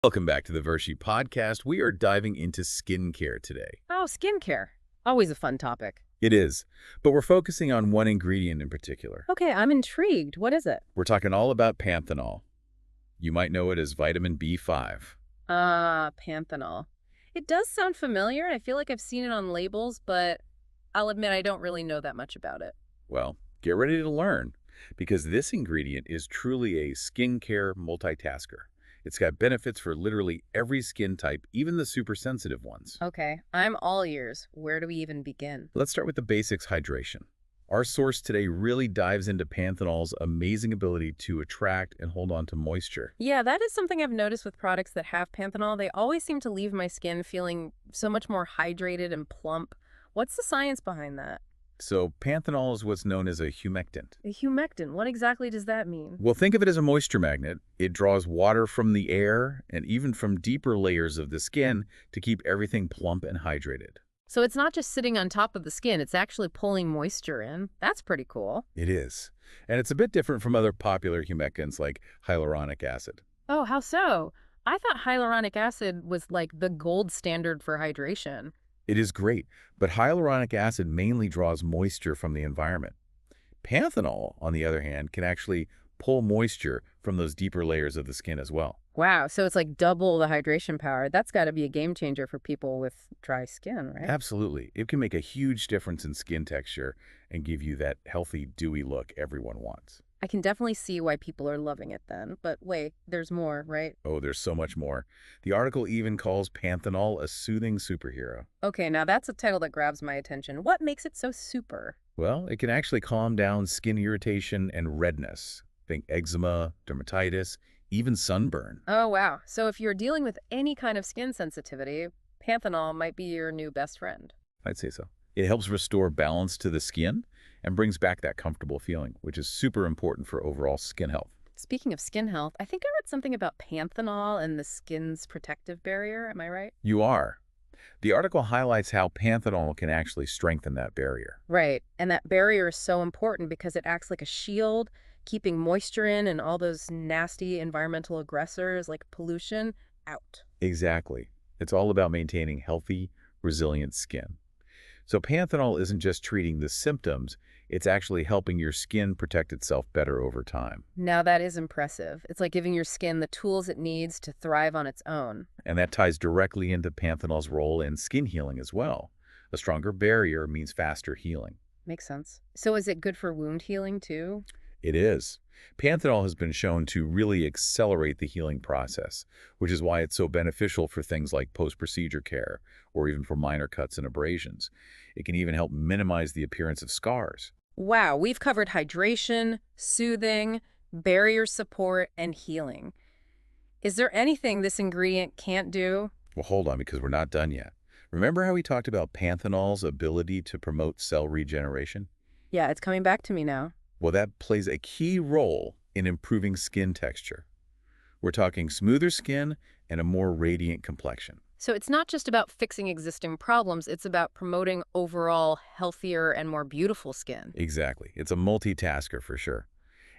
Welcome back to the Vershi podcast. We are diving into skincare today. Oh, skincare. Always a fun topic. It is, but we're focusing on one ingredient in particular. Okay, I'm intrigued. What is it? We're talking all about panthenol. You might know it as vitamin B5. Panthenol. It does sound familiar. I feel like I've seen it on labels, but I'll admit I don't really know that much about it. Well, get ready to learn, because this ingredient is truly a skincare multitasker. It's got benefits for literally every skin type, even the super sensitive ones. Okay, I'm all ears. Where do we even begin? Let's start with the basics: hydration. Our source today really dives into panthenol's amazing ability to attract and hold on to moisture. Yeah, that is something I've noticed with products that have panthenol. They always seem to leave my skin feeling so much more hydrated and plump. What's the science behind that? So panthenol is what's known as a humectant. A humectant. What exactly does that mean? Well, think of it as a moisture magnet. It draws water from the air and even from deeper layers of the skin to keep everything plump and hydrated. So it's not just sitting on top of the skin, it's actually pulling moisture in. That's pretty cool. It is. And it's a bit different from other popular humectants like hyaluronic acid. Oh, how so? I thought hyaluronic acid was like the gold standard for hydration. It is great, but hyaluronic acid mainly draws moisture from the environment. Panthenol, on the other hand, can actually pull moisture from those deeper layers of the skin as well. Wow, so it's like double the hydration power. That's got to be a game changer for people with dry skin, right? Absolutely. It can make a huge difference in skin texture and give you that healthy, dewy look everyone wants. I can definitely see why people are loving it then. But wait, there's more, right? Oh, there's so much more. The article even calls Panthenol a soothing superhero. Okay, now that's a title that grabs my attention. What makes it so super? Well, it can actually calm down skin irritation and redness. Think eczema, dermatitis, even sunburn. Oh, wow. So if you're dealing with any kind of skin sensitivity, panthenol might be your new best friend. I'd say so. It helps restore balance to the skin and brings back that comfortable feeling, which is super important for overall skin health. Speaking of skin health, I think I read something about panthenol and the skin's protective barrier. Am I right? You are. The article highlights how panthenol can actually strengthen that barrier. Right. And that barrier is so important because it acts like a shield, keeping moisture in and all those nasty environmental aggressors like pollution out. Exactly. It's all about maintaining healthy, resilient skin. So panthenol isn't just treating the symptoms, it's actually helping your skin protect itself better over time. Now that is impressive. It's like giving your skin the tools it needs to thrive on its own. And that ties directly into panthenol's role in skin healing as well. A stronger barrier means faster healing. Makes sense. So is it good for wound healing too? It is. Panthenol has been shown to really accelerate the healing process, which is why it's so beneficial for things like post-procedure care or even for minor cuts and abrasions. It can even help minimize the appearance of scars. Wow, we've covered hydration, soothing, barrier support, and healing. Is there anything this ingredient can't do? Well, hold on, because we're not done yet. Remember how we talked about panthenol's ability to promote cell regeneration? Yeah, it's coming back to me now. Well, that plays a key role in improving skin texture. We're talking smoother skin and a more radiant complexion. So it's not just about fixing existing problems, it's about promoting overall healthier and more beautiful skin. Exactly. It's a multitasker for sure.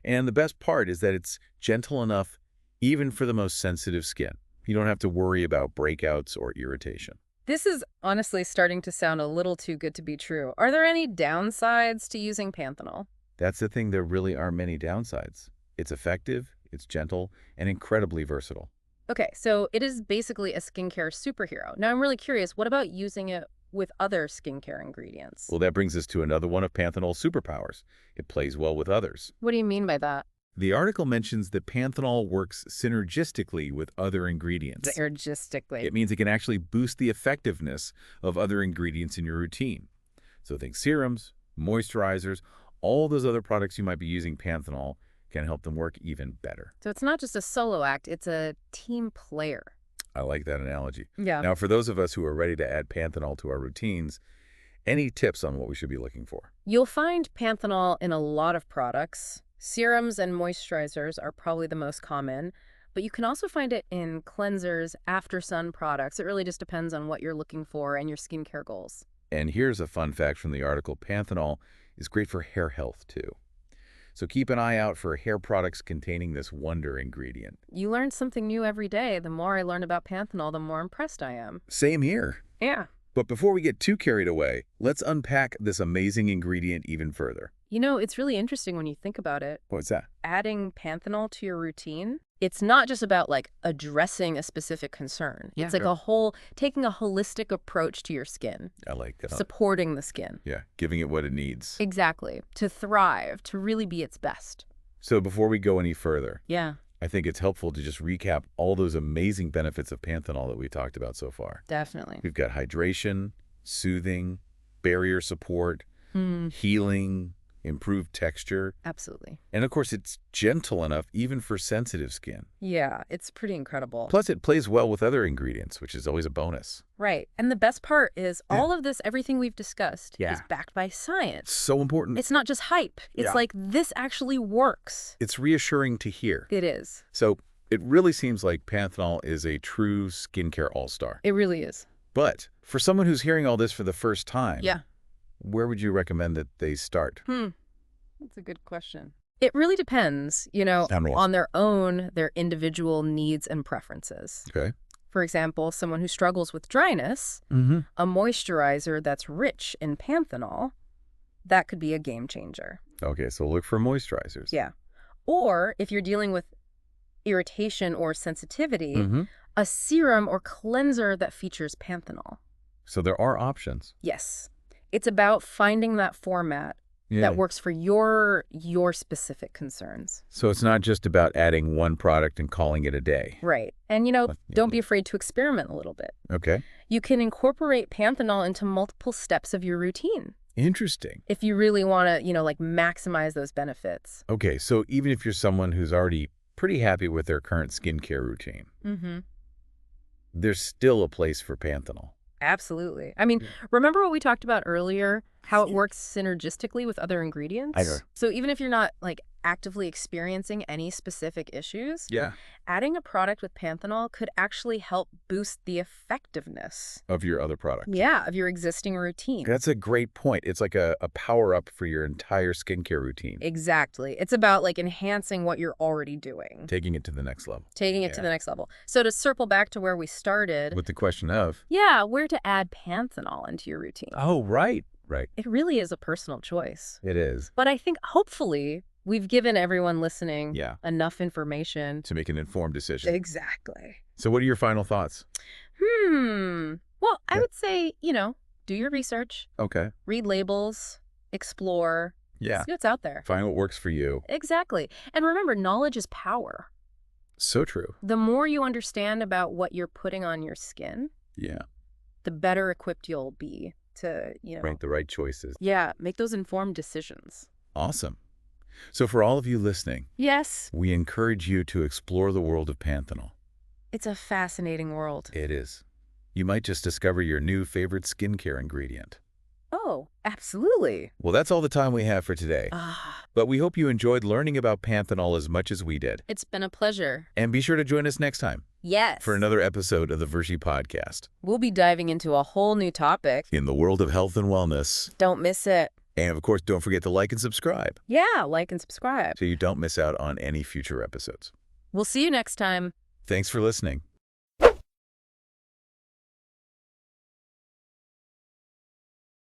And the best part is that it's gentle enough even for the most sensitive skin. You don't have to worry about breakouts or irritation. This is honestly starting to sound a little too good to be true. Are there any downsides to using panthenol? That's the thing, there really aren't many downsides. It's effective, it's gentle, and incredibly versatile. Okay, so it is basically a skincare superhero. Now I'm really curious, what about using it with other skincare ingredients? Well, that brings us to another one of panthenol's superpowers. It plays well with others. What do you mean by that? The article mentions that panthenol works synergistically with other ingredients. Synergistically. It means it can actually boost the effectiveness of other ingredients in your routine. So think serums, moisturizers, all those other products you might be using panthenol can help them work even better. So it's not just a solo act, it's a team player. I like that analogy. Yeah. Now, for those of us who are ready to add panthenol to our routines, any tips on what we should be looking for? You'll find panthenol in a lot of products. Serums and moisturizers are probably the most common, but you can also find it in cleansers, after-sun products. It really just depends on what you're looking for and your skincare goals. And here's a fun fact from the article. Panthenol is great for hair health, too. So keep an eye out for hair products containing this wonder ingredient. You learn something new every day. The more I learn about Panthenol, the more impressed I am. Same here. Yeah. But before we get too carried away, let's unpack this amazing ingredient even further. You know, it's really interesting when you think about it. What's that? Adding Panthenol to your routine, it's not just about like addressing a specific concern. Yeah, It's like taking a holistic approach to your skin, I like that. supporting the skin. Yeah, giving it what it needs. Exactly. To thrive, to really be its best. So before we go any further, Yeah, I think it's helpful to just recap all those amazing benefits of Panthenol that we talked about so far. definitely. We've got hydration, soothing, barrier support, healing, improved texture, Absolutely. and of course it's gentle enough even for sensitive skin. Yeah, it's pretty incredible. Plus it plays well with other ingredients, which is always a bonus. Right. And the best part is all of this, everything we've discussed, is backed by science. So important. It's not just hype. It's like this actually works. It's reassuring to hear. It is. So it really seems like Panthenol is a true skincare all-star. It really is. But for someone who's hearing all this for the first time, Yeah. where would you recommend that they start? That's a good question. It really depends, on their individual needs and preferences. Okay. For example, someone who struggles with dryness, a moisturizer that's rich in Panthenol, that could be a game changer. Okay, so look for moisturizers. Yeah. Or if you're dealing with irritation or sensitivity, a serum or cleanser that features Panthenol. So there are options. Yes. It's about finding that format that works for your specific concerns. So it's not just about adding one product and calling it a day. Right. And, don't be afraid to experiment a little bit. Okay. You can incorporate Panthenol into multiple steps of your routine Interesting. if you really want to, maximize those benefits. Okay, so even if you're someone who's already pretty happy with their current skincare routine, there's still a place for Panthenol. Absolutely. I mean, remember what we talked about earlier, how it works synergistically with other ingredients? I know. So even if you're not actively experiencing any specific issues, adding a product with Panthenol could actually help boost the effectiveness Of your other product. of your existing routine. That's a great point. It's like a power-up for your entire skincare routine. Exactly. It's about enhancing what you're already doing. Taking it to the next level. Taking it to the next level. So to circle back to where we started, With the question of... where to add Panthenol into your routine. Oh, right. Right. It really is a personal choice. It is. But I think hopefully we've given everyone listening Yeah. enough information. To make an informed decision. Exactly. So what are your final thoughts? Well, I would say, do your research, Okay. read labels, explore, Yeah. see what's out there. Find what works for you. Exactly. And remember, knowledge is power. So true. The more you understand about what you're putting on your skin, Yeah. the better equipped you'll be to, Make the right choices. make those informed decisions. Awesome. So for all of you listening, Yes, we encourage you to explore the world of Panthenol. it's a fascinating world. It is. You might just discover your new favorite skincare ingredient. Oh, absolutely. Well, that's all the time we have for today. But we hope you enjoyed learning about Panthenol as much as we did. It's been a pleasure. And be sure to join us next time Yes. for another episode of the Virgie Podcast. We'll be diving into a whole new topic. In the world of health and wellness. Don't miss it. And of course, don't forget to like and subscribe Yeah, like and subscribe. so you don't miss out on any future episodes. We'll see you next time. Thanks for listening.